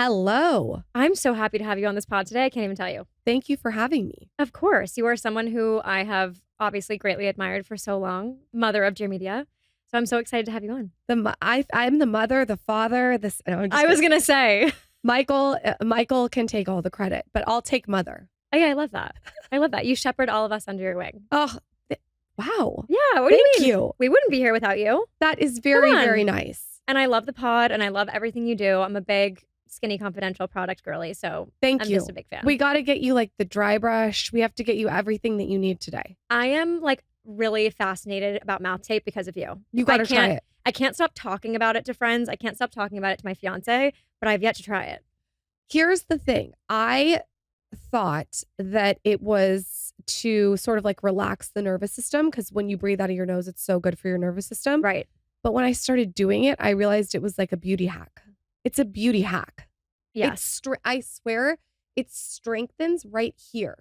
Hello. I'm so happy to have you on this pod today. I can't even tell you. Thank you for having me. Of course, you are someone who I have obviously greatly admired for so long, mother of Dear Media. So I'm so excited to have you on. I'm the mother, the father. This no, I'm just I was kidding. gonna say, Michael can take all the credit, but I'll take mother. oh yeah, I love that. I love that you shepherd all of us under your wing. Oh, wow. Yeah, what do Thank you mean? you. We wouldn't be here without you. That is very, Come on. very nice. And I love the pod, and I love everything you do. I'm a big Skinny Confidential product girly, so Thank I'm you. just a big fan. We got to get you like the dry brush. We have to get you everything that you need today. I am like really fascinated about mouth tape because of you. You got to try it. I can't stop talking about it to friends. I can't stop talking about it to my fiance, but I've yet to try it. Here's the thing. I thought that it was to sort of like relax the nervous system because when you breathe out of your nose, it's so good for your nervous system. Right. But when I started doing it, I realized it was like a beauty hack. It's a beauty hack. Yes. I swear it strengthens right here.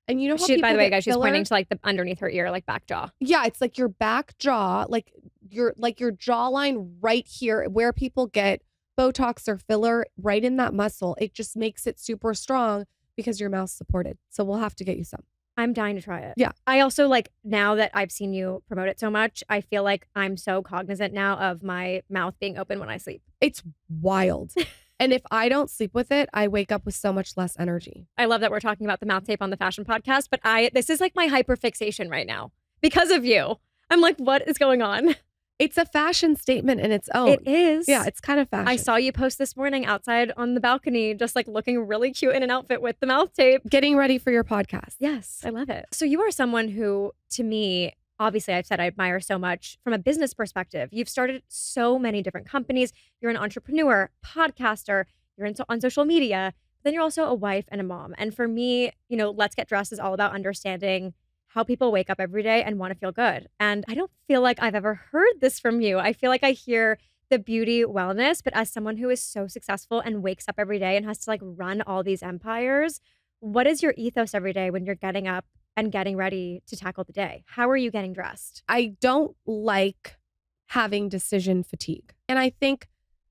And you know how She, by the way, guys, she's filler? pointing to like the underneath her ear, like back jaw. Yeah, it's like your back jaw, like your jawline right here where people get Botox or filler right in that muscle. It just makes it super strong because your mouth's supported. So we'll have to get you some. I'm dying to try it. Yeah. I also like, now that I've seen you promote it so much, I feel like I'm so cognizant now of my mouth being open when I sleep. It's wild. And if I don't sleep with it, I wake up with so much less energy. I love that we're talking about the mouth tape on the fashion podcast, but this is like my hyperfixation right now because of you. I'm like, what is going on? It's a fashion statement in its own. It is. Yeah, it's kind of fashion. I saw you post this morning outside on the balcony, just like looking really cute in an outfit with the mouth tape. Getting ready for your podcast. Yes, I love it. So you are someone who, to me, obviously I've said I admire so much from a business perspective. You've started so many different companies. You're an entrepreneur, podcaster, you're on social media, then you're also a wife and a mom. And for me, Let's Get Dressed is all about understanding how people wake up every day and want to feel good. And I don't feel like I've ever heard this from you. I feel like I hear the beauty wellness, but as someone who is so successful and wakes up every day and has to like run all these empires, what is your ethos every day when you're getting up and getting ready to tackle the day? How are you getting dressed? I don't like having decision fatigue. And I think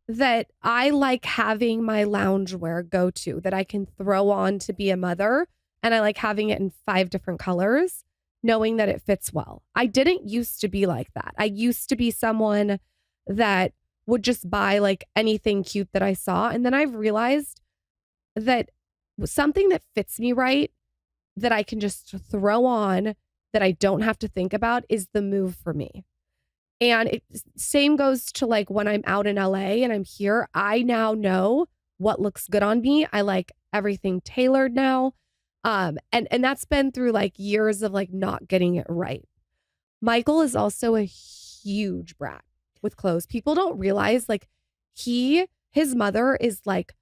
that I like having my loungewear go-to that I can throw on to be a mother. And I like having it in 5 different colors, knowing that it fits well. I didn't used to be like that. I used to be someone that would just buy like anything cute that I saw. And then I've realized that something that fits me right, that I can just throw on, that I don't have to think about, is the move for me. And it same goes to like when I'm out in LA and I'm here, I now know what looks good on me. I like everything tailored now. And that's been through like years of like not getting it right. Michael is also a huge brat with clothes. People don't realize like his mother is like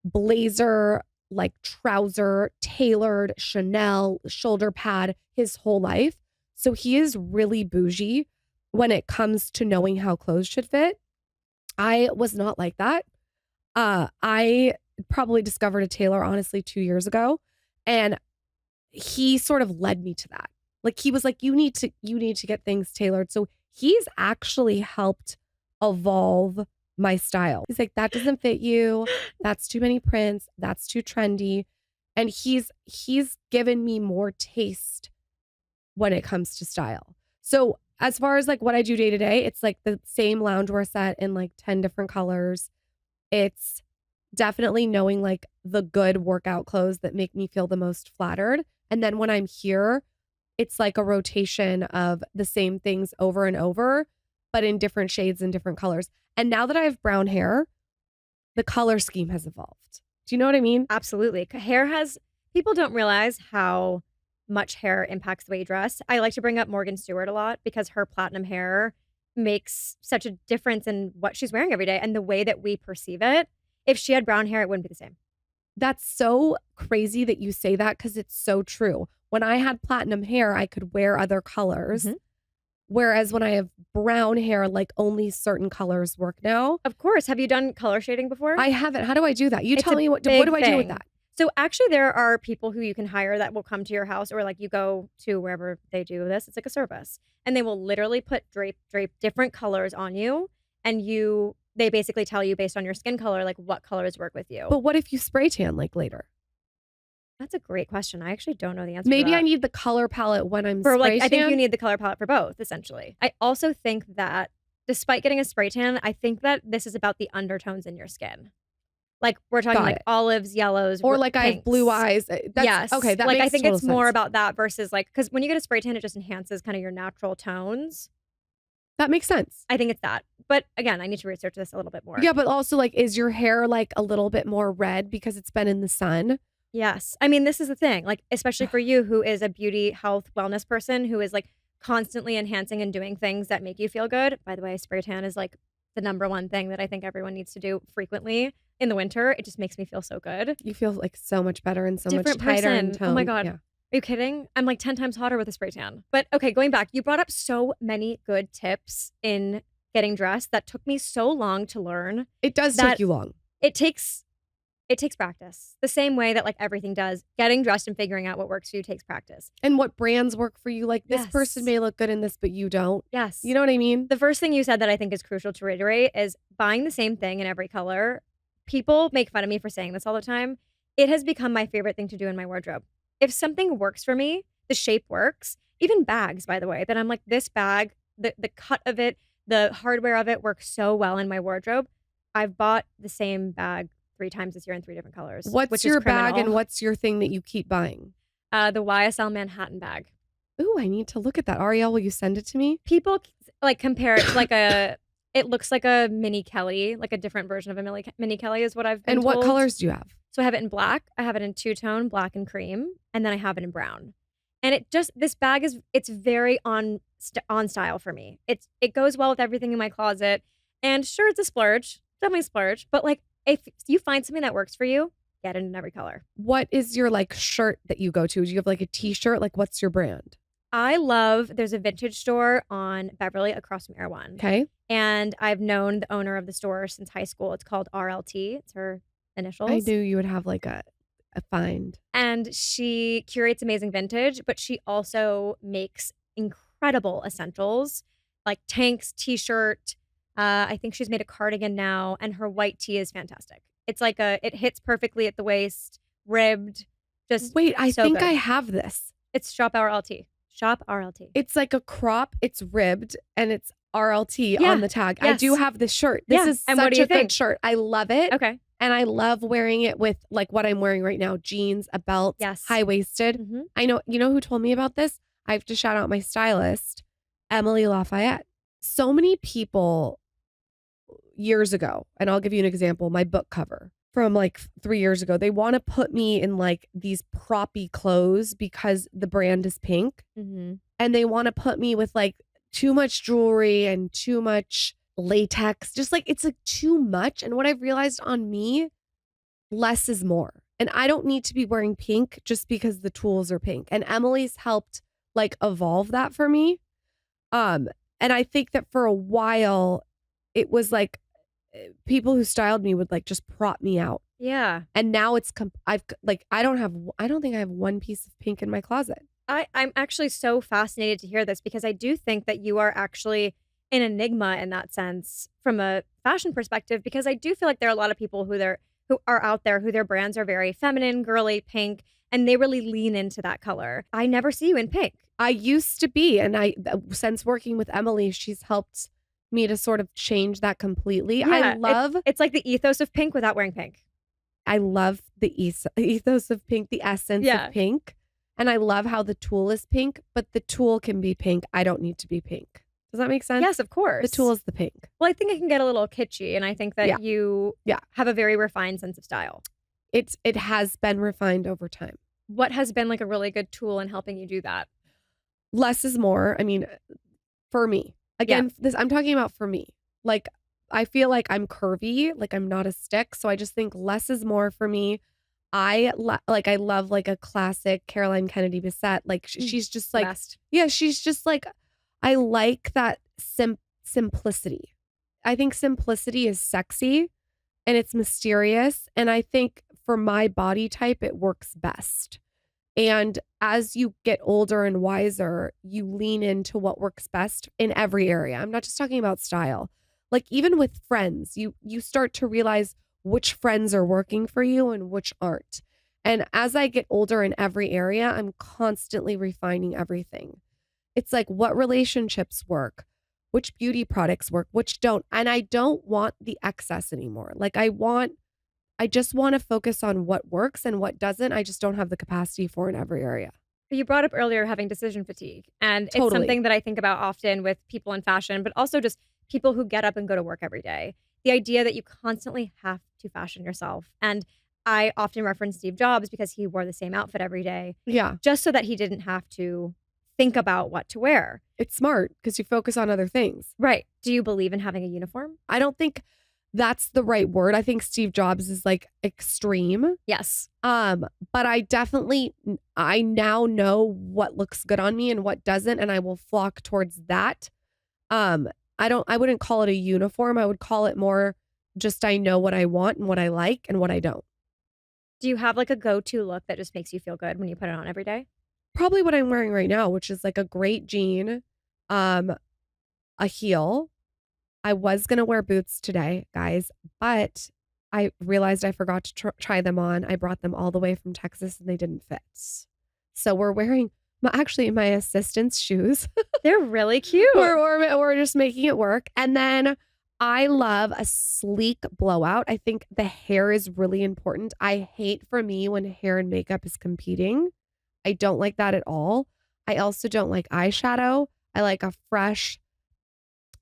blazer, like trouser, tailored, Chanel, shoulder pad his whole life. So he is really bougie when it comes to knowing how clothes should fit. I was not like that. I probably discovered a tailor honestly 2 years ago. And he sort of led me to that. Like he was like, you need to get things tailored. So he's actually helped evolve my style. He's like, that doesn't fit you. That's too many prints. That's too trendy. And he's given me more taste when it comes to style. So as far as like what I do day to day, it's like the same loungewear set in like 10 different colors. It's definitely knowing like the good workout clothes that make me feel the most flattered. And then when I'm here, it's like a rotation of the same things over and over, but in different shades and different colors. And now that I have brown hair, the color scheme has evolved. Do you know what I mean? Absolutely. People don't realize how much hair impacts the way you dress. I like to bring up Morgan Stewart a lot because her platinum hair makes such a difference in what she's wearing every day and the way that we perceive it. If she had brown hair, it wouldn't be the same. That's so crazy that you say that because it's so true. When I had platinum hair, I could wear other colors. Mm-hmm. Whereas when I have brown hair, like only certain colors work now. Of course. Have you done color shading before? I haven't. How do I do that? You tell me what do I do with that? So actually there are people who you can hire that will come to your house or like you go to wherever they do this. It's like a service. And they will literally put drape different colors on you and you they basically tell you based on your skin color, like what colors work with you. But what if you spray tan like later? That's a great question. I actually don't know the answer to Maybe that. I need the color palette when I'm For like, spray I think you tan. need the color palette for both, essentially. I also think that despite getting a spray tan, I think that this is about the undertones in your skin. Like we're talking Got like it. olives, yellows, Or like I have blue pinks. eyes. That's Yes. okay. That like makes I think total it's more sense. about that versus like, because when you get a spray tan, it just enhances kind of your natural tones. That makes sense. I think it's that. But again, I need to research this a little bit more. Yeah, but also like, is your hair like a little bit more red because it's been in the sun? Yes. I mean, this is the thing, like, especially for you who is a beauty, health, wellness person who is like constantly enhancing and doing things that make you feel good. By the way, spray tan is like the number one thing that I think everyone needs to do frequently in the winter. It just makes me feel so good. You feel like so much better and so Different much tighter in person. tone. Oh my God. Yeah. Are you kidding? I'm like 10 times hotter with a spray tan. But okay, going back, you brought up so many good tips in getting dressed that took me so long to learn. It does That take you long. It takes practice. The same way that like everything does. Getting dressed and figuring out what works for you takes practice. And what brands work for you. Like this person Yes. may look good in this, but you don't. Yes. You know what I mean? The first thing you said that I think is crucial to reiterate is buying the same thing in every color. People make fun of me for saying this all the time. It has become my favorite thing to do in my wardrobe. If something works for me, the shape works, even bags, by the way, that I'm like, this bag, the cut of it, the hardware of it works so well in my wardrobe. I've bought the same bag 3 times this year in 3 different colors. What's which your is bag criminal. and what's your thing that you keep buying? The YSL Manhattan bag. Ooh, I need to look at that. Ariel, will you send it to me? People like compare it to like it looks like a mini Kelly, like a different version of a mini Kelly is what I've been And what told. colors do you have? So I have it in black, I have it in two-tone, black and cream, and then I have it in brown. And this bag it's very on style for me. It goes well with everything in my closet. And sure, it's a splurge, definitely a splurge, but like if you find something that works for you, get it in every color. What is your like shirt that you go to? Do you have like a t-shirt? Like what's your brand? There's a vintage store on Beverly across from Air One. Okay. And I've known the owner of the store since high school. It's called RLT. It's her initials. I knew you would have like a find. And she curates amazing vintage, but she also makes incredible essentials like tanks, t-shirt. I think she's made a cardigan now, and her white tee is fantastic. It's like it hits perfectly at the waist, ribbed. Just Wait, I so think good. I have this. It's Shop RLT. Shop RLT. It's like a crop, it's ribbed, and it's RLT Yeah, on the tag. I yes. do have this shirt. This Yeah, is and what such do you a good think? shirt. I love it. Okay. And I love wearing it with like what I'm wearing right now, jeans, a belt, Yes. high-waisted. Mhm. I know, you know who told me about this? I have to shout out my stylist, Emily Lafayette. So many people years ago, and I'll give you an example, my book cover from like 3 years ago, they want to put me in like these proppy clothes because the brand is pink. Mm-hmm. And they want to put me with like too much jewelry and too much latex. Just like it's like too much. And what I've realized on me, less is more. And I don't need to be wearing pink just because the tools are pink. And Emily's helped like evolve that for me. And I think that for a while it was like people who styled me would like just prop me out. Yeah. And now it's I don't think I have one piece of pink in my closet. I'm actually so fascinated to hear this because I do think that you are actually an enigma in that sense from a fashion perspective, because I do feel like there are a lot of people who are out there who their brands are very feminine, girly, pink, and they really lean into that color. I never see you in pink. I used to be, and since working with Emily, she's helped me to sort of change that completely. Yeah, I love it's like the ethos of pink without wearing pink. I love the ethos of pink, the essence Yeah. of pink. And I love how the tool is pink, but the tool can be pink. I don't need to be pink. Does that make sense? Yes, of course. The tool is the pink. Well, I think it can get a little kitschy, and I think that Yeah. you Yeah. have a very refined sense of style. It has been refined over time. What has been like a really good tool in helping you do that? Less is more. I mean, for me. Again, I'm talking about for me. Like, I feel like I'm curvy, like I'm not a stick. So I just think less is more for me. I love like a classic Caroline Kennedy Bissett. Like she's just like, Best. yeah, she's just like, I like that simplicity. I think simplicity is sexy and it's mysterious. And I think for my body type, it works best. And as you get older and wiser, you lean into what works best in every area. I'm not just talking about style. Like even with friends, you start to realize which friends are working for you and which aren't. And as I get older in every area, I'm constantly refining everything. It's like what relationships work, which beauty products work, which don't. And I don't want the excess anymore. Like I just want to focus on what works and what doesn't. I just don't have the capacity for in every area. You brought up earlier having decision fatigue, and it's Totally. something that I think about often with people in fashion, but also just people who get up and go to work every day. The idea that you constantly have to fashion yourself. And I often reference Steve Jobs because he wore the same outfit every day, Yeah. just so that he didn't have to think about what to wear. It's smart because you focus on other things. Right. Do you believe in having a uniform? I don't think that's the right word. I think Steve Jobs is like extreme. Yes. But I now know what looks good on me and what doesn't, and I will flock towards that. I wouldn't call it a uniform. I would call it more just I know what I want and what I like and what I don't. Do you have like a go-to look that just makes you feel good when you put it on every day? Probably what I'm wearing right now, which is like a great jean, a heel. I was going to wear boots today, guys, but I realized I forgot to try them on. I brought them all the way from Texas and they didn't fit. So we're wearing actually my assistant's shoes. They're really cute. We're just making it work. And then I love a sleek blowout. I think the hair is really important. I hate for me when hair and makeup is competing. I don't like that at all. I also don't like eyeshadow. I like a fresh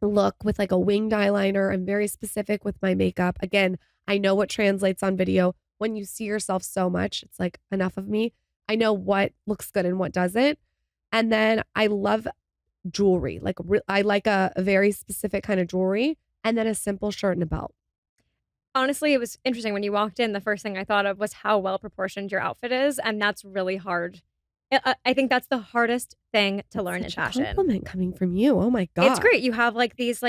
look with like a winged eyeliner. I'm very specific with my makeup. Again, I know what translates on video. When you see yourself so much, it's like enough of me. I know what looks good and what doesn't. And then I love jewelry. Like I like a very specific kind of jewelry, and then a simple shirt and a belt. Honestly, it was interesting when you walked in. The first thing I thought of was how well proportioned your outfit is, and that's really hard. I think that's the hardest thing to learn in fashion. Compliment coming from you. Oh my God. It's great. You have like these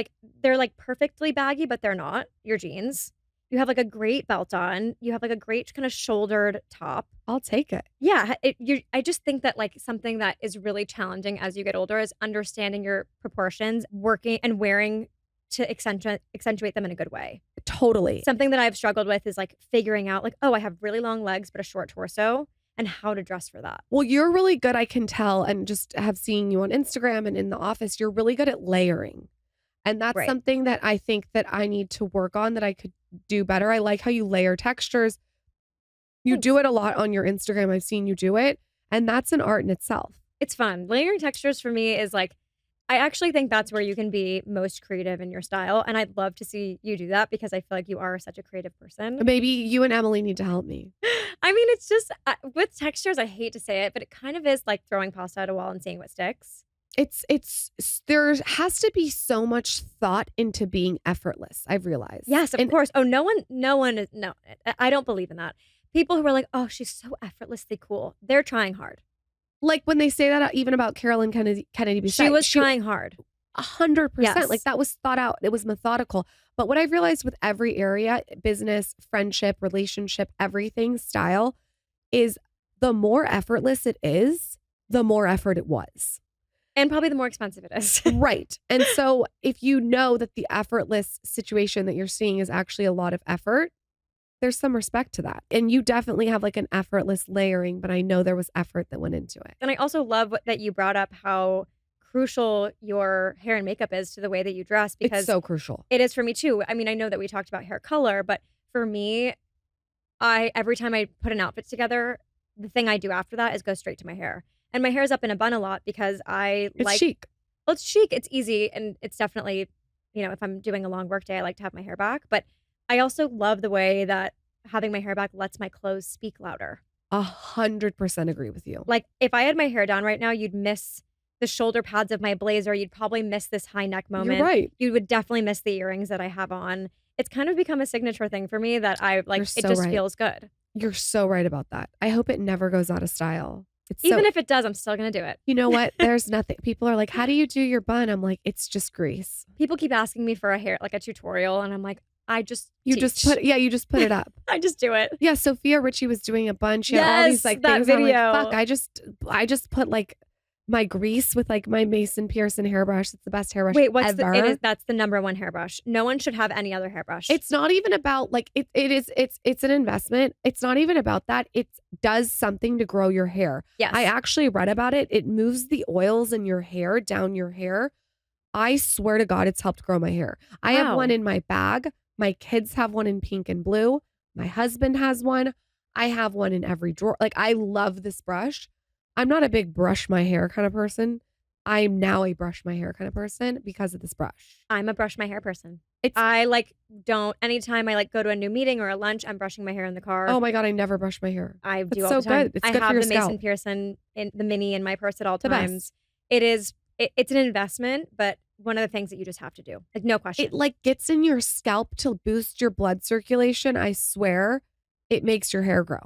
they're like perfectly baggy, but they're not your jeans. You have like a great belt on. You have like a great kind of shouldered top. I'll take it. Yeah, I just think that like something that is really challenging as you get older is understanding your proportions, working and wearing to accentuate them in a good way. Totally. Something that I've struggled with is like figuring out like, oh, I have really long legs but a short torso, and how to dress for that. Well, you're really good, I can tell, and just have seen you on Instagram and in the office, you're really good at layering. And that's Right. something that I think that I need to work on, that I could do better. I like how you layer textures. You Thanks. do it a lot on your Instagram. I've seen you do it. And that's an art in itself. It's fun. Layering textures for me is like, I actually think that's where you can be most creative in your style. And I'd love to see you do that because I feel like you are such a creative person. Maybe you and Emily need to help me. I mean, it's just with textures, I hate to say it, but it kind of is like throwing pasta at a wall and seeing what sticks. There has to be so much thought into being effortless, I've realized. Yes, of course. Oh, no, I don't believe in that. People who are like, oh, she's so effortlessly cool. They're trying hard. Like when they say that even about Carolyn Kennedy Besides, She was trying hard. 100%. Yes. Like that was thought out. It was methodical. But what I've realized with every area, business, friendship, relationship, everything, style, is the more effortless it is, the more effort it was. And probably the more expensive it is. Right. And so if you know that the effortless situation that you're seeing is actually a lot of effort, there's some respect to that. And you definitely have like an effortless layering, but I know there was effort that went into it. And I also love that you brought up how crucial your hair and makeup is to the way that you dress, because It's so crucial. it is for me too. I mean, I know that we talked about hair color, but for me, every time I put an outfit together, the thing I do after that is go straight to my hair. And my hair is up in a bun a lot because It's chic. Well, it's chic, it's easy, and it's definitely, if I'm doing a long work day, I like to have my hair back. But I also love the way that having my hair back lets my clothes speak louder. 100% agree with you. Like if I had my hair down right now, you'd miss the shoulder pads of my blazer. You'd probably miss this high neck moment. You're right. You would definitely miss the earrings that I have on. It's kind of become a signature thing for me that I like. You're It so just right. feels good. You're so right about that. I hope it never goes out of style. Even if it does, I'm still going to do it. You know what? There's nothing. People are like, how do you do your bun? I'm like, it's just grease. People keep asking me for a tutorial, and I'm like, You just put it up. I just do it. Yeah, Sophia Richie was doing a bun. She had all these like that things. I'm video. like, fuck, I just put like my grease with like my Mason Pearson hairbrush. It's the best hairbrush Wait, ever. that's the number one hairbrush. No one should have any other hairbrush. It's not even about like it's an investment. It's not even about that. It does something to grow your hair. Yes. I actually read about it. It moves the oils in your hair down your hair. I swear to God, it's helped grow my hair. I have one Wow. in my bag. My kids have one in pink and blue. My husband has one. I have one in every drawer. Like, I love this brush. I'm not a big brush my hair kind of person. I'm now a brush my hair kind of person because of this brush. I'm a brush my hair person. It's I like don't anytime I like go to a new meeting or a lunch, I'm brushing my hair in the car. Oh my God, I never brush my hair. I do It's all so the time. good. It's I good for have your the Mason scalp. Pearson in the mini in my purse at all The best. times. It's an investment, but one of the things that you just have to do. Like, no question. It like gets in your scalp to boost your blood circulation. I swear, it makes your hair grow.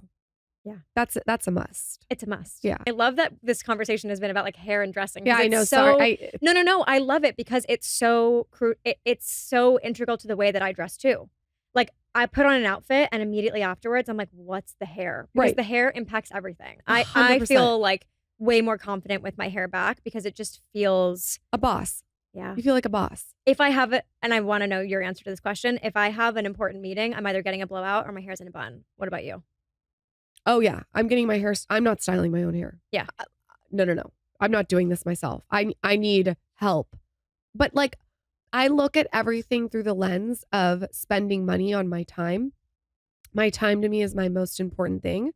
Yeah. That's a must. It's a must. Yeah. I love that this conversation has been about like hair and dressing. Yeah, 'cause I it's know. So, Sorry. no. I love it because it's so it's so integral to the way that I dress too. Like, I put on an outfit and immediately afterwards I'm like, what's the hair? Because Right. the hair impacts everything. I 100%. feel like way more confident with my hair back because it just feels A boss. yeah. You feel like a boss. If I have it, and I want to know your answer to this question, if I have an important meeting, I'm either getting a blowout or my hair's in a bun. What about you? Oh yeah, I'm getting my hair. I'm not styling my own hair. Yeah. No. I'm not doing this myself. I need help. But like, I look at everything through the lens of spending money on my time. My time to me is my most important thing.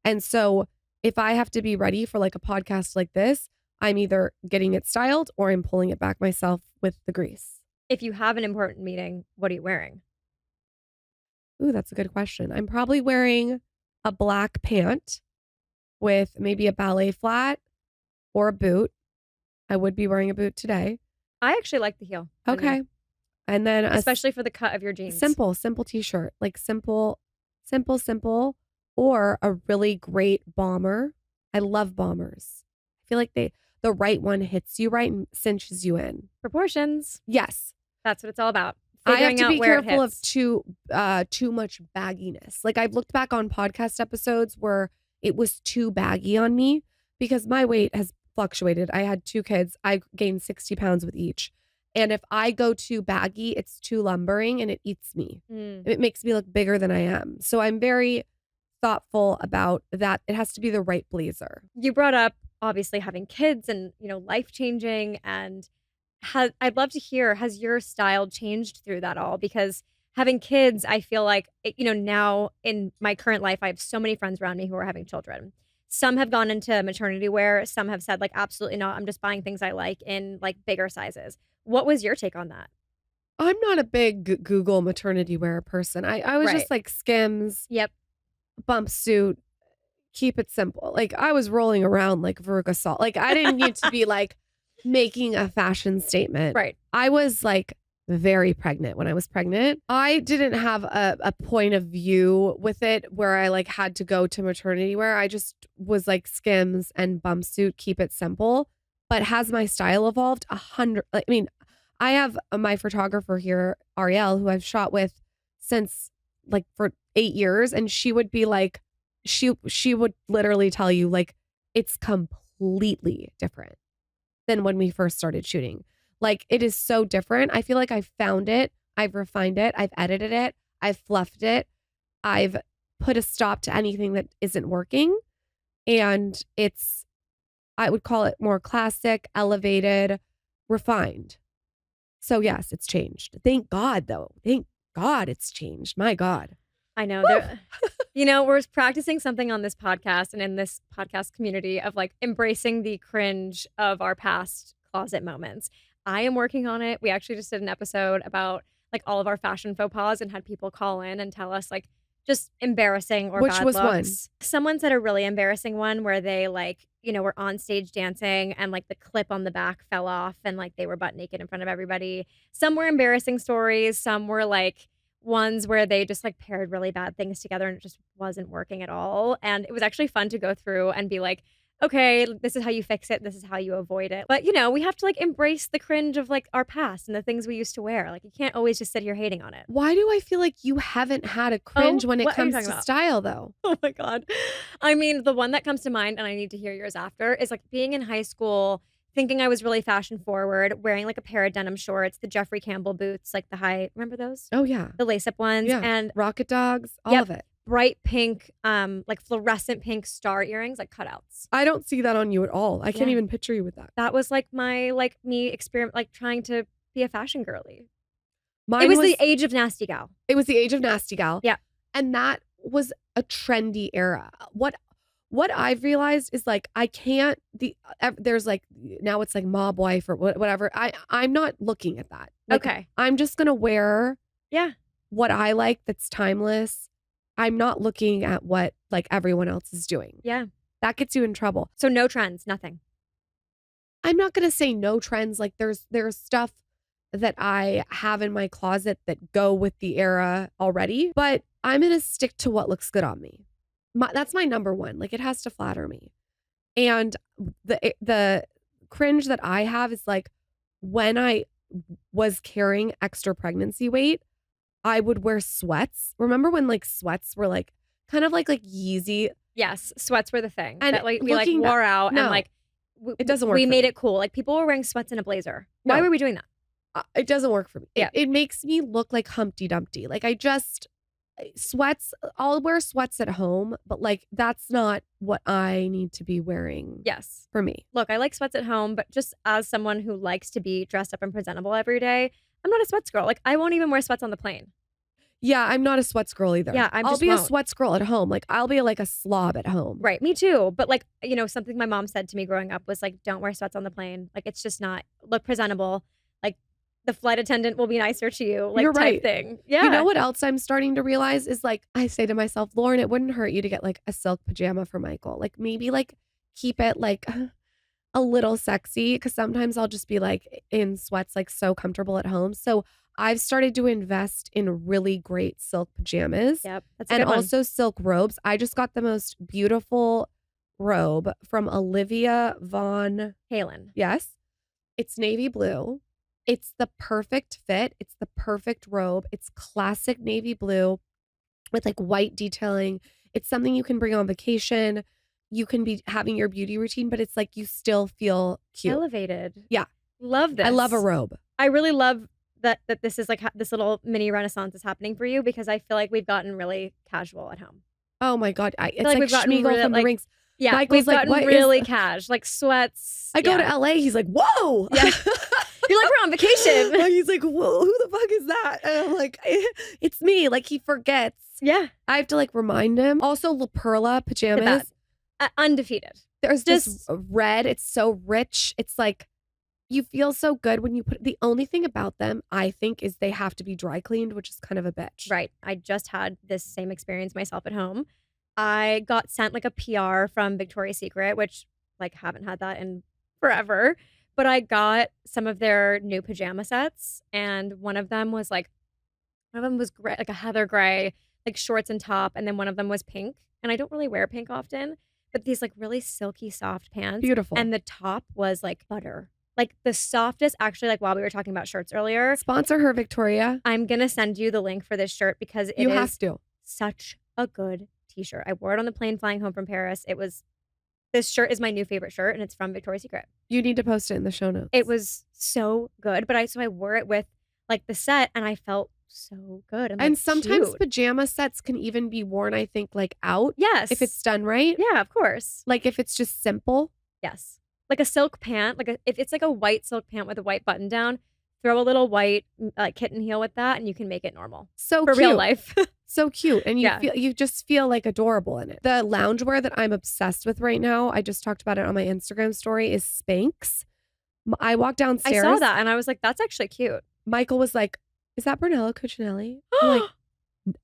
And so if I have to be ready for like a podcast like this, I'm either getting it styled or I'm pulling it back myself with the grease. If you have an important meeting, what are you wearing? Ooh, that's a good question. I'm probably wearing a black pant with maybe a ballet flat or a boot. I would be wearing a boot today. I actually like the heel. on you, Okay. And then especially for the cut of your jeans. simple t-shirt, like simple, or a really great bomber. I love bombers. I feel like the right one hits you right and cinches you in. Proportions. Yes. That's what it's all about. I have Figuring to out be where it careful of hits. too much bagginess. Like, I've looked back on podcast episodes where it was too baggy on me because my weight has fluctuated. I had 2 kids. I gained 60 pounds with each. And if I go too baggy, it's too lumbering and it eats me. Mm. It makes me look bigger than I am. So I'm very thoughtful about that. It has to be the right blazer. You brought up obviously having kids and life changing, and I'd love to hear, has your style changed through that all? Because having kids, I feel like now in my current life, I have so many friends around me who are having children. Some have gone into maternity wear. Some have said like, absolutely not. I'm just buying things I like in like bigger sizes. What was your take on that? I'm not a big Google maternity wear person. I was Right. just like Skims, Yep. bump suit, keep it simple. Like, I was rolling around like Veruca Salt. Like, I didn't need to be like making a fashion statement. Right. I was like very pregnant when I was pregnant. I didn't have a point of view with it where I like had to go to maternity wear. I just was like Skims and bump suit, keep it simple. But has my style evolved? 100. I mean, I have my photographer here, Ariel, who I've shot with since like for 8 years, and she would be like, she would literally tell you like it's completely different than when we first started shooting. Like, it is so different. I feel like I've found it, I've refined it, I've edited it, I've fluffed it, I've put a stop to anything that isn't working, and I would call it more classic, elevated, refined. So yes, it's changed. Thank God, though. Thank God it's changed. My God. I know. We're practicing something on this podcast and in this podcast community of like embracing the cringe of our past closet moments. I am working on it. We actually just did an episode about like all of our fashion faux pas and had people call in and tell us like just embarrassing or Which bad was one? looks. Someone said a really embarrassing one where they like, were on stage dancing and like the clip on the back fell off and like they were butt naked in front of everybody. Some were embarrassing stories. Some were like ones where they just like paired really bad things together and it just wasn't working at all. And it was actually fun to go through and be like, okay, this is how you fix it. This is how you avoid it. But, you know, we have to like embrace the cringe of like our past and the things we used to wear. Like you can't always just sit here hating on it. Why do I feel like you haven't had a cringe when it what are you comes talking to about? style though? Oh my God. I mean, the one that comes to mind, and I need to hear yours after, is like being in high school, thinking I was really fashion forward, wearing like a pair of denim shorts, the Jeffrey Campbell boots, like the high, remember those? Oh yeah. The lace up ones. Yeah. And Rocket dogs, all yep, of it. bright pink, like fluorescent pink star earrings, like cutouts. I don't see that on you at all. I can't Yeah. even picture you with that. That was like my, like me experiment, like trying to be a fashion girly. Mine It was the age of nasty gal. It was the age of nasty gal. Yeah. And that was a trendy era. What I've realized is like I can't there's like now it's like mob wife or whatever. I'm not looking at that. Like, Okay. I'm just gonna wear Yeah. what I like that's timeless. I'm not looking at what like everyone else is doing. Yeah. That gets you in trouble. So no trends, nothing. I'm not gonna say no trends. Like there's stuff that I have in my closet that go with the era already, but I'm gonna stick to what looks good on me. That's my number one. Like it has to flatter me. And the cringe that I have is like when I was carrying extra pregnancy weight, I would wear sweats. Remember when like sweats were like kind of like Yeezy? Yes, sweats were the thing And that like we like looking back- wore out no, and like it doesn't work We for made me. it cool. Like people were wearing sweats and a blazer. Why No. were we doing that? It doesn't work for me. Yeah. It makes me look like Humpty Dumpty. Like sweats, I'll wear sweats at home, but like that's not what I need to be wearing Yes. for me. Look, I like sweats at home, but just as someone who likes to be dressed up and presentable every day, I'm not a sweats girl. Like I won't even wear sweats on the plane. Yeah, I'm not a sweats girl either. Yeah, I'll be a sweats girl at home. Like I'll be like a slob at home. Right, me too. But like, you know, something my mom said to me growing up was like, don't wear sweats on the plane. Like it's just not look presentable. Like the flight attendant will be nicer to you. Like You're type right. thing. Yeah. You know what else I'm starting to realize is like I say to myself, Lauren, it wouldn't hurt you to get like a silk pajama for Michael. Like maybe like keep it like a little sexy because sometimes I'll just be like in sweats, like so comfortable at home. So I've started to invest in really great silk pajamas. Yep. That's a And good one. also silk robes. I just got the most beautiful robe from Olivia Von Halen. Yes. It's navy blue. It's the perfect fit. It's the perfect robe. It's classic navy blue with like white detailing. It's something you can bring on vacation. You can be having your beauty routine, but it's like you still feel cute. Elevated. Yeah. Love this. I love a robe. I really love that this is like this little mini renaissance is happening for you because I feel like we've gotten really casual at home. Oh my God. It's like like we've gotten Schmiegel really, from the like- Rings. Yeah, Michael's we've like, gotten "What is really that?" cash, like sweats. I go yeah. to LA. He's like, whoa. Yeah. You're like, we're on vacation. He's like, whoa, who the fuck is that? And I'm like, it's me. Like he forgets. Yeah. I have to like remind him. Also, La Perla pajamas. Undefeated. There's Just- this red. It's so rich. It's like you feel so good when you put. The only thing about them, I think, is they have to be dry cleaned, which is kind of a bitch. Right. I just had this same experience myself at home. I got sent like a PR from Victoria's Secret, which like haven't had that in forever. But I got some of their new pajama sets, and one of them was gray, like a heather gray, like shorts and top, and then one of them was pink. And I don't really wear pink often, but these like really silky soft pants. Beautiful. And the top was like butter. Like the softest, actually, like while we were talking about shirts earlier, Sponsor her, Victoria. I'm gonna send you the link for this shirt because it You is have to. such a good t-shirt. I wore it on the plane flying home from Paris. This shirt is my new favorite shirt, and it's from Victoria's Secret. You need to post it in the show notes. It was so good, but I wore it with like the set, and I felt so good. And like, sometimes cute. pajama sets can even be worn, I think, like out. Yes, If it's done right. yeah, of course, Like if it's just simple. yes, like a silk pant, if it's like a white silk pant with a white button down, throw a little white kitten heel with that, and you can make it normal So for cute. real life. So cute. And Yeah. you just feel like adorable in it. The loungewear that I'm obsessed with right now, I just talked about it on my Instagram story, is Spanx. I walked I downstairs. saw that, and I was like, that's actually cute. Michael was like, is that Brunello Cucinelli? I'm like,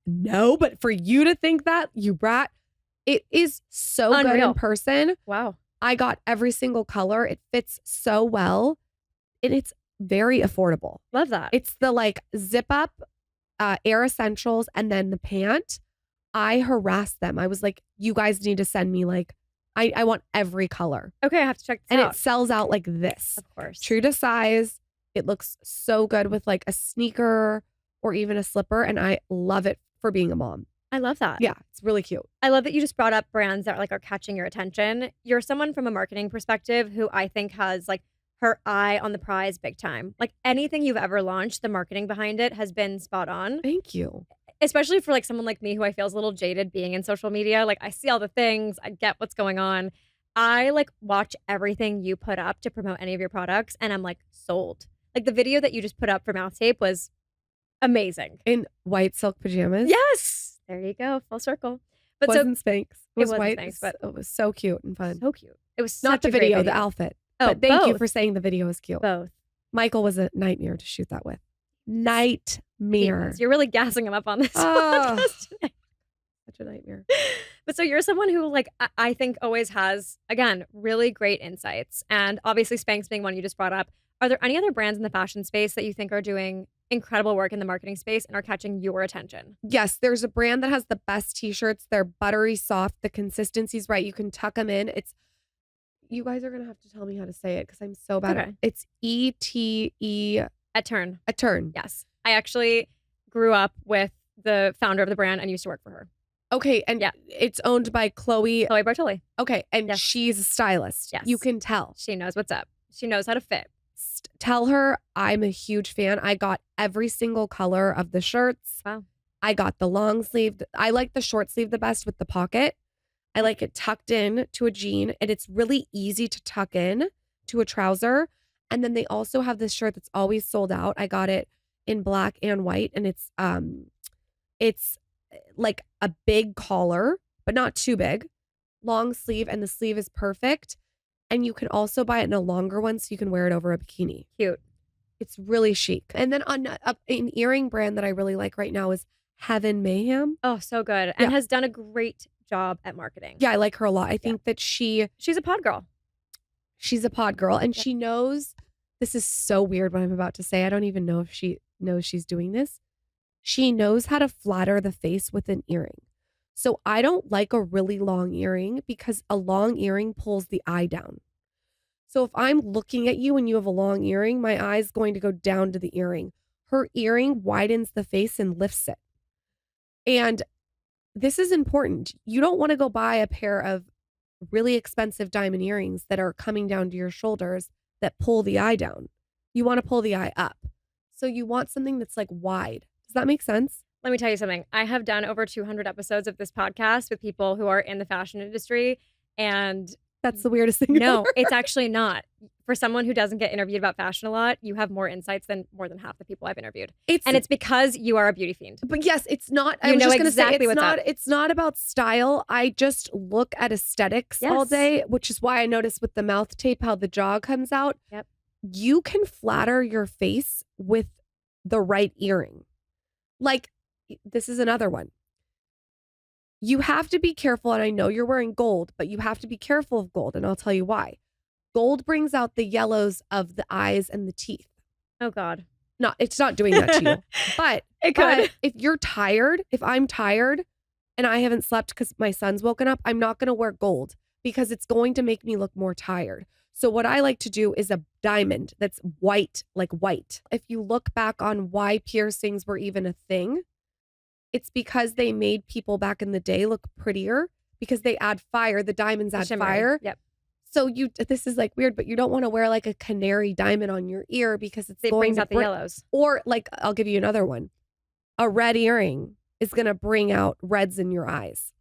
no, but for you to think that, you brat, it is so good Unreal. in person. Wow. I got every single color. It fits so well. And it's very affordable. Love that. It's the like zip up, Air Essentials, and then the pant. I harassed them. I was like, you guys need to send me like, I want every color. Okay, I have to check this And out. it sells out like this. Of course. True to size. It looks so good with like a sneaker or even a slipper. And I love it for being a mom. I love that. Yeah, it's really cute. I love that you just brought up brands that like are catching your attention. You're someone from a marketing perspective who I think has like her eye on the prize big time. Like anything you've ever launched, the marketing behind it has been spot on. Thank you. Especially for like someone like me who I feel is a little jaded being in social media. Like I see all the things, I get what's going on. I like watch everything you put up to promote any of your products and I'm like sold. Like the video that you just put up for mouth tape was amazing. In white silk pajamas. Yes. There you go. Full circle. But Wasn't Spanx. It was wasn't white. Spanx, but it was so cute and fun. so cute. It was Not such the a great video, the outfit. Oh, but thank you both. for saying the video was cute. Both. Michael was a nightmare to shoot that with. Nightmare. You're really gassing him up on this Oh. podcast today. Such a nightmare. But so you're someone who like I think always has, again, really great insights. And obviously Spanx being one you just brought up. Are there any other brands in the fashion space that you think are doing incredible work in the marketing space and are catching your attention? Yes, there's a brand that has the best t-shirts. They're buttery soft. The consistency's right. You can tuck them in. You guys are going to have to tell me how to say it because I'm so bad. Okay. It's E-T-E. At Turn. A Turn. Yes. I actually grew up with the founder of the brand and used to work for her. Okay. And Yeah. it's owned by Chloe. Chloe Bartoli. Okay. And Yes. she's a stylist. Yes. You can tell. She knows what's up. She knows how to fit. Tell her I'm a huge fan. I got every single color of the shirts. Wow. I got the long sleeve. I like the short sleeve the best with the pocket. I like it tucked in to a jean, and it's really easy to tuck in to a trouser. And then they also have this shirt that's always sold out. I got it in black and white, and it's like a big collar, but not too big. Long sleeve, and the sleeve is perfect. And you can also buy it in a longer one so you can wear it over a bikini. Cute. It's really chic. And then on an earring brand that I really like right now is Heaven Mayhem. Oh, so good. And Yeah. has done a great job at marketing. Yeah, I like her a lot. I think that she's a pod girl. She's a pod girl, and Yep. she knows, this is so weird what I'm about to say. I don't even know if she knows she's doing this. She knows how to flatter the face with an earring. So I don't like a really long earring because a long earring pulls the eye down. So if I'm looking at you and you have a long earring, my eye's going to go down to the earring. Her earring widens the face and lifts it. And this is important. You don't want to go buy a pair of really expensive diamond earrings that are coming down to your shoulders that pull the eye down. You want to pull the eye up. So you want something that's like wide. Does that make sense? Let me tell you something. I have done over 200 episodes of this podcast with people who are in the fashion industry. And That's the weirdest thing. no, ever. it's actually not. For someone who doesn't get interviewed about fashion a lot, you have more insights than more than half the people I've interviewed. And it's because you are a beauty fiend. But yes, it's not. I You was know just going to say exactly it's what's not. up. It's not about style. I just look at aesthetics all Yes. day, which is why I noticed with the mouth tape how the jaw comes out. Yep. You can flatter your face with the right earring. Like, this is another one. You have to be careful, and I know you're wearing gold, but you have to be careful of gold, and I'll tell you why. Gold brings out the yellows of the eyes and the teeth. Oh, God. No, it's not doing that to you. But It could. but if you're tired, if I'm tired and I haven't slept because my son's woken up, I'm not going to wear gold because it's going to make me look more tired. So what I like to do is a diamond that's white, like white. If you look back on why piercings were even a thing, it's because they made people back in the day look prettier because they add fire. The diamonds add Shimmery. fire. Yep. So this is like weird, but you don't want to wear like a canary diamond on your ear because It going brings to out the yellows. Or like, I'll give you another one. A red earring is going to bring out reds in your eyes.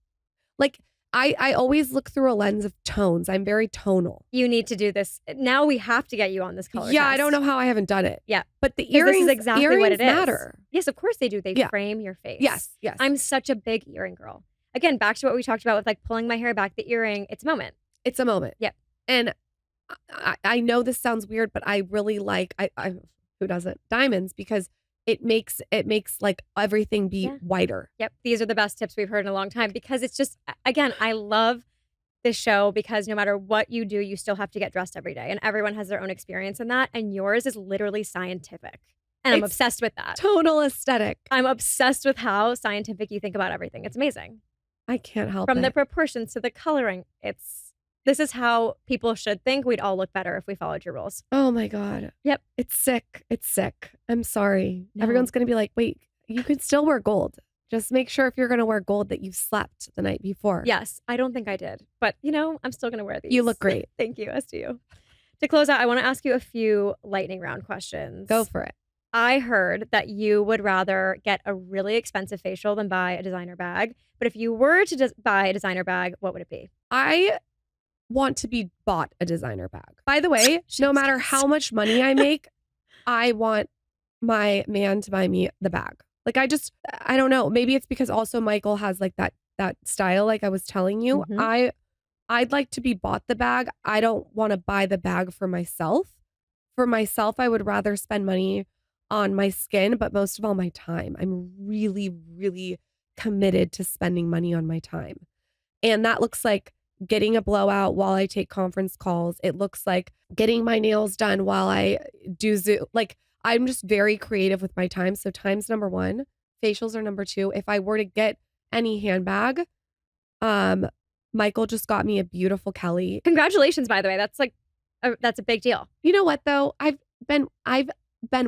Like I always look through a lens of tones. I'm very tonal. You need to do this. Now we have to get you on this color Yeah, test. I don't know how I haven't done it. Yeah. But the 'Cause this earrings, is exactly what earrings it is. matter. Yes, of course they do. They Yeah. frame your face. Yes, yes. I'm such a big earring girl. Again, back to what we talked about with like pulling my hair back, the earring, it's a moment. It's a moment. Yep. And I know this sounds weird, but I really like, I who doesn't? Diamonds, because it makes like everything be Yeah. whiter. Yep. These are the best tips we've heard in a long time because it's just, again, I love this show because no matter what you do, you still have to get dressed every day. And everyone has their own experience in that. And yours is literally scientific. And I'm It's obsessed with that. Tonal aesthetic. I'm obsessed with how scientific you think about everything. It's amazing. I can't help From it. the proportions to the coloring, it's This is how people should think. We'd all look better if we followed your rules. Oh my God. Yep. It's sick. It's sick. I'm sorry. No. Everyone's going to be like, wait, you can still wear gold. Just make sure if you're going to wear gold that you've slept the night before. Yes, I don't think I did. But, I'm still going to wear these. You look great. Thank you. As do you. To close out, I want to ask you a few lightning round questions. Go for it. I heard that you would rather get a really expensive facial than buy a designer bag. But if you were to buy a designer bag, what would it be? I want to be bought a designer bag. By the way, no matter how much money I make, I want my man to buy me the bag. Like I don't know. Maybe it's because also Michael has like that style, like I was telling you. Mhm. I'd like to be bought the bag. I don't want to buy the bag for myself. For myself, I would rather spend money on my skin, but most of all my time. I'm really, really committed to spending money on my time. And that looks like getting a blowout while I take conference calls. It looks like getting my nails done while I do Zoom. Like I'm just very creative with my time. So time's number one. Facials are number two. If I were to get any handbag, Michael just got me a beautiful Kelly. Congratulations, by the way. That's a big deal. You know what though? I've been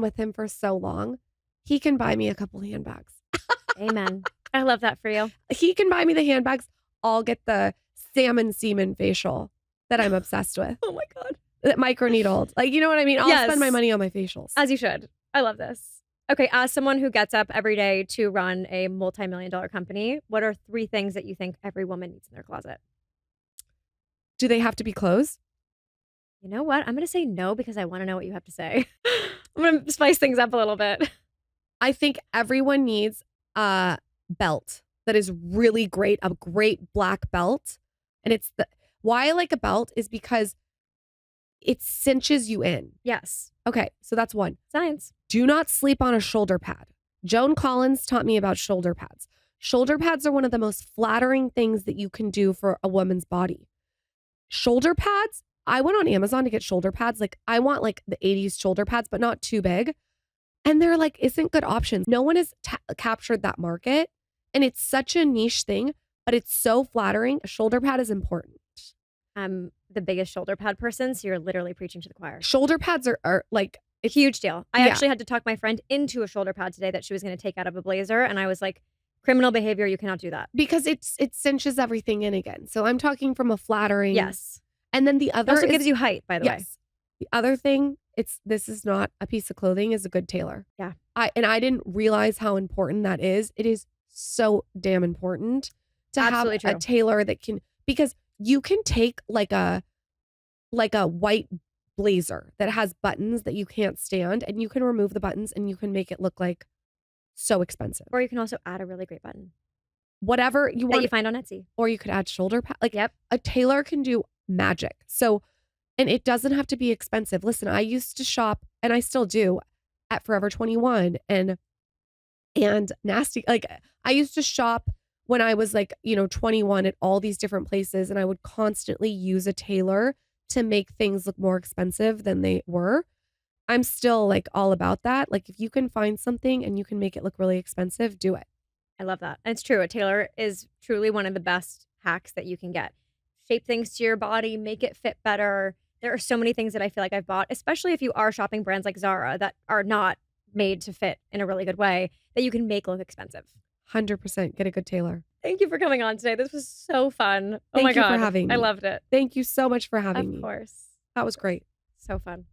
with him for so long. He can buy me a couple handbags. Amen. I love that for you. He can buy me the handbags. I'll get the salmon semen facial that I'm obsessed with. Oh my God. Microneedled. Like, you know what I mean? I'll Yes. spend my money on my facials. As you should. I love this. Okay, as someone who gets up every day to run a multi-million-dollar company, what are 3 things that you think every woman needs in their closet? Do they have to be clothes? You know what? I'm going to say no because I want to know what you have to say. I'm going to spice things up a little bit. I think everyone needs a belt that is really great, a great black belt. And why I like a belt is because it cinches you in. Yes. Okay, so that's one. Science. Do not sleep on a shoulder pad. Joan Collins taught me about shoulder pads. Shoulder pads are one of the most flattering things that you can do for a woman's body. Shoulder pads, I went on Amazon to get shoulder pads. Like I want like the 80s shoulder pads, but not too big. And they're like, isn't good options. No one has captured that market. And it's such a niche thing, but it's so flattering. A shoulder pad is important. I'm the biggest shoulder pad person, so you're literally preaching to the choir. Shoulder pads are like a huge deal. I Yeah. actually had to talk my friend into a shoulder pad today that she was going to take out of a blazer. And I was like, criminal behavior, you cannot do that. because it cinches everything in again. So I'm talking from a flattering. Yes. And then the It other also is, gives you height, by the way. yes. The other thing, this is not a piece of clothing, is a good tailor. Yeah. I didn't realize how important that is. It is so damn important to Absolutely have a true. tailor that can, because you can take like a white blazer that has buttons that you can't stand and you can remove the buttons and you can make it look like so expensive. Or you can also add a really great button Whatever you that want, you find on Etsy. or you could add shoulder pad. Like Yep. a tailor can do magic. So, and it doesn't have to be expensive. Listen, I used to shop and I still do at Forever 21 and Nasty. Like I used to shop when I was like, 21 at all these different places and I would constantly use a tailor to make things look more expensive than they were. I'm still like all about that. Like if you can find something and you can make it look really expensive, do it. I love that. And it's true. A tailor is truly one of the best hacks that you can get. Shape things to your body, make it fit better. There are so many things that I feel like I've bought, especially if you are shopping brands like Zara that are not made to fit in a really good way, that you can make look expensive. 100% get a good tailor. Thank you for coming on today. This was so fun. Oh Thank my you for God. having me. I loved it. Thank you so much for having me. Of course. That was great. So fun.